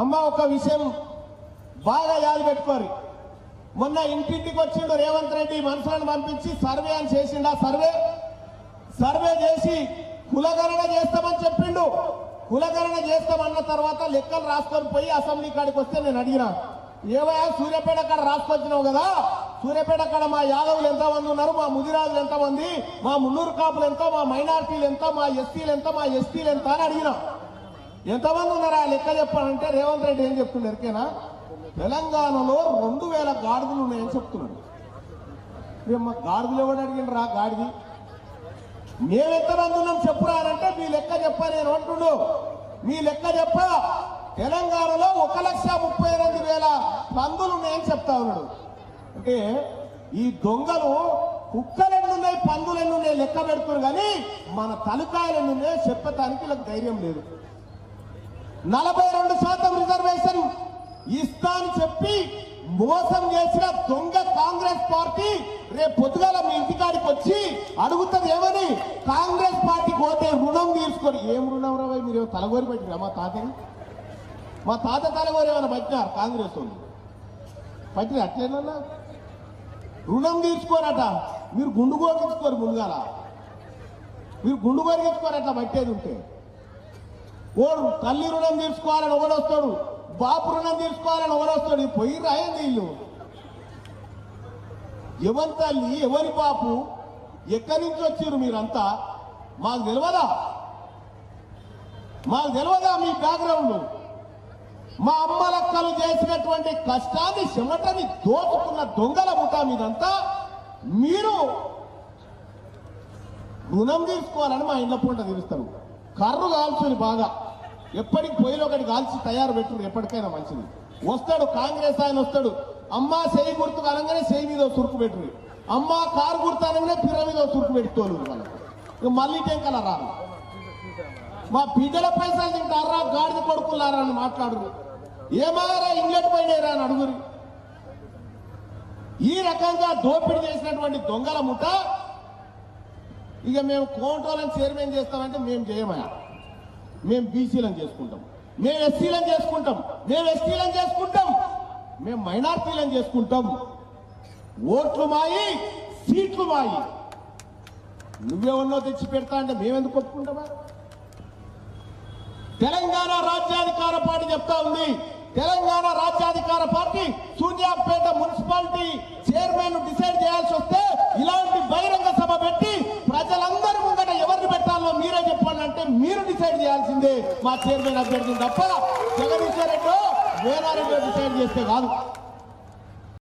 అమ్మ ఒక విషయం బాగా యాద పెట్టుకోరు. మొన్న ఇంటింటికి వచ్చిండు రేవంత్ రెడ్డి మనుషులను పంపించి సర్వే అని చేసిండు. సర్వే చేసి కులగణన చేస్తామని చెప్పిండు. కులగణన చేస్తామన్న తర్వాత లెక్కలు రాసుకొని పోయి అసెంబ్లీ కాడికి వస్తే నేను అడిగినా, ఏవయా సూర్యాపేట కాడ రాసుకొచ్చినావు కదా, సూర్యాపేట కాడ మా యాదవులు ఎంతమంది ఉన్నారు, మా ముదిరాజులు ఎంతమంది, మా మున్నూరు కాపులు ఎంత, మా మైనార్టీలు ఎంత, మా ఎస్సీలు ఎంత, మా ఎస్టీలు ఎంత అని అడిగినా. ఎంతమంది ఉన్నారా లెక్క చెప్పాలంటే రేవంత్ రెడ్డి ఏం చెప్తుండే ఎరికేనా, తెలంగాణలో 2000 గాడిదలు ఉన్నాయని చెప్తున్నాడు. మా గాడిదలు ఎవడు అడిగిండ్రా గాడిది, మేమెంతమంది ఉన్నాం చెప్పురా అంటే మీ లెక్క చెప్పా నేను అంటుండు. మీ లెక్క చెప్ప తెలంగాణలో 1,38,000 పందులు ఉన్నాయని చెప్తా ఉన్నాడు. అంటే ఈ దొంగలు కుక్కలు ఎన్నున్నాయి పందులు ఎన్నున్నాయి లెక్క పెడుతున్నారు, కానీ మన తలకాయలు ఎన్నున్నాయో చెప్పటానికి వీళ్ళకి ధైర్యం లేదు. 42% రిజర్వేషన్ ఇస్తా అని చెప్పి మోసం చేసిన దొంగ కాంగ్రెస్ పార్టీ రేపు పొద్దుగాల మీ ఇంటికాడికి వచ్చి అడుగుతుంది ఏమని, కాంగ్రెస్ పార్టీకి పోతే రుణం తీసుకొని. ఏం రుణం రావా మీరు తలగోరి పెట్టిరా మా తాతని, మా తాత తలగోరు ఏమైనా పట్టినారు కాంగ్రెస్ వాళ్ళు పట్టిన అట్లేనన్నా రుణం తీసుకోరట. మీరు గుండు గోగించుకోరు ముందుగాల, మీరు గుండు గోరించుకోరు అట్లా పట్టేది ఉంటే. ఓడు తల్లి రుణం తీసుకోవాలని ఒకడొస్తాడు, బాపు రుణం తీసుకోవాలని ఒకడొస్తాడు. పోయి రాయండి వీళ్ళు. ఎవరి తల్లి ఎవరి బాపు ఎక్కడి నుంచి వచ్చారు మీరంతా మాకు తెలియదా? మాకు తెలియదా మీ బ్యాక్గ్రౌండ్? మా అమ్మలక్కలు చేసినటువంటి కష్టాన్ని చెమటని దోచుకున్న దొంగల ముఠా మీదంతా మీరు రుణం తీసుకోవాలని మా ఇండ్ల పూట తీరుస్తారు. కర్రు కాల్చుని బాగా ఎప్పటికి పొయ్యిలో ఒకటి కాల్చి తయారు పెట్టుడు, ఎప్పటికైనా మంచిది. వస్తాడు కాంగ్రెస్ ఆయన వస్తాడు, అమ్మా చేయి గుర్తు అనగానే చేయి మీద సురుకు పెట్టుడు, అమ్మా కారు గుర్తు అనగానే పిర్ర మీద సురుకు పెట్టుకోరు. వాళ్ళకి మళ్ళీ టెంకల రారు. మా బిడ్డల పైసలు తింటారా గాడిద కొడుకులారా అని మాట్లాడరు. ఏమారా ఇంగ్లెట్ పోయినారా అని అడుగురు. ఈ రకంగా దోపిడీ చేసినటువంటి దొంగల ముఠ ఇక మేము కోంట్రోలను చైర్మన్ చేస్తామంటే మేము చేయమయా, మేము బీసీలను చేసుకుంటాం, మేము ఎస్సీలను చేసుకుంటాం, మేము ఎస్టీలను చేసుకుంటాం, మేము మైనార్టీలను చేసుకుంటాం. ఓట్లు మాయి సీట్లు మాయి. నువ్వేమన్నో తెచ్చి పెడతా అంటే మేమెందుకు ఒప్పుకుంటామా? తెలంగాణ రాజ్యాధికార పార్టీ చెప్తా ఉంది, Telangana Rajyadhikara party Suryapet municipality chairman decide చేయాల్సి వస్తే ఇలాంటి బహిరంగ సభ పెట్టి ప్రజలందరి ముంగట ఎవరిని పెట్టాలో మీరే చెప్పండి అంటే మీరు డిసైడ్ చేయాల్సిందే మా చైర్మన్ అభ్యర్థిని తప్ప జగదీశ్వర్ రెడ్డి వేనారెడ్డి డిసైడ్ చేస్తే కాదు.